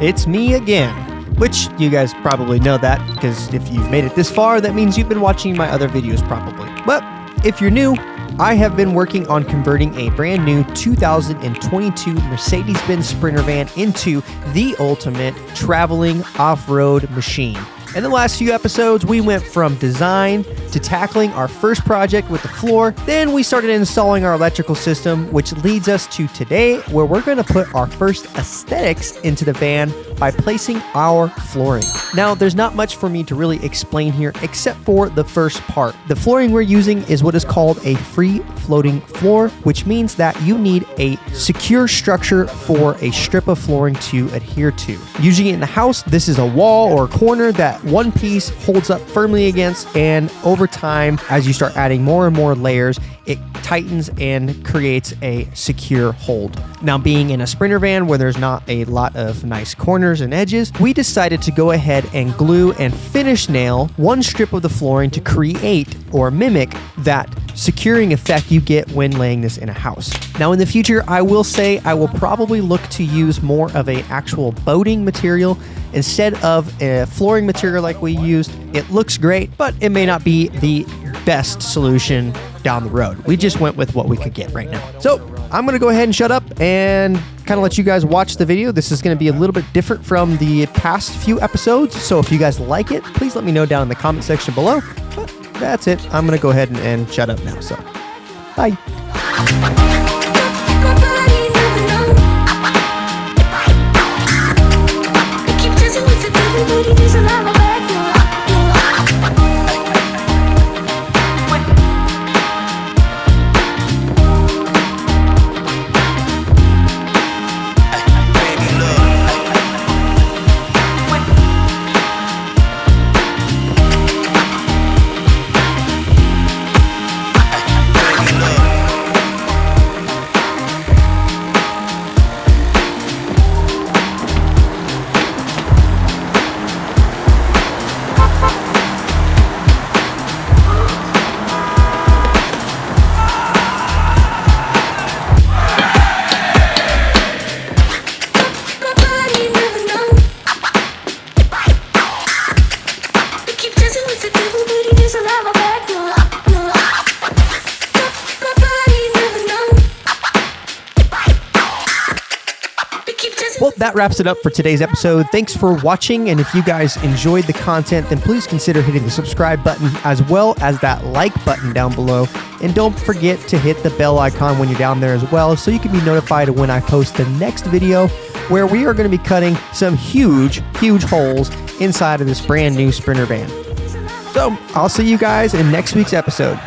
It's me again, which you guys probably know that because if you've made it this far, that means you've been watching my other videos probably. But if you're new, I have been working on converting a brand new 2022 Mercedes-Benz Sprinter van into the ultimate traveling off-road machine. In the last few episodes, we went from design to tackling our first project with the floor. Then we started installing our electrical system, which leads us to today, where we're going to put our first aesthetics into the van by placing our flooring. Now, there's not much for me to really explain here except for the first part. The flooring we're using is what is called a free floating floor, which means that you need a secure structure for a strip of flooring to adhere to. Usually in the house, this is a wall or a corner that one piece holds up firmly against, and over time, as you start adding more and more layers, it tightens and creates a secure hold. Now, being in a Sprinter van where there's not a lot of nice corners and edges, we decided to go ahead and glue and finish nail one strip of the flooring to create or mimic that securing effect you get when laying this in a house. Now, in the future, I will say I will probably look to use more of a actual boating material instead of a flooring material like we used. It looks great, but it may not be the best solution down the road. We just went with what we could get right now. So I'm going to go ahead and shut up and kind of let you guys watch the video. This is going to be a little bit different from the past few episodes. So if you guys like it, please let me know down in the comment section below. But that's it. I'm going to go ahead and shut up now. So bye. Well, that wraps it up for today's episode. Thanks for watching, and if you guys enjoyed the content, then please consider hitting the subscribe button as well as that like button down below. And don't forget to hit the bell icon when you're down there as well, so you can be notified when I post the next video, where we are going to be cutting some huge holes inside of this brand new Sprinter van. So I'll see you guys in next week's episode.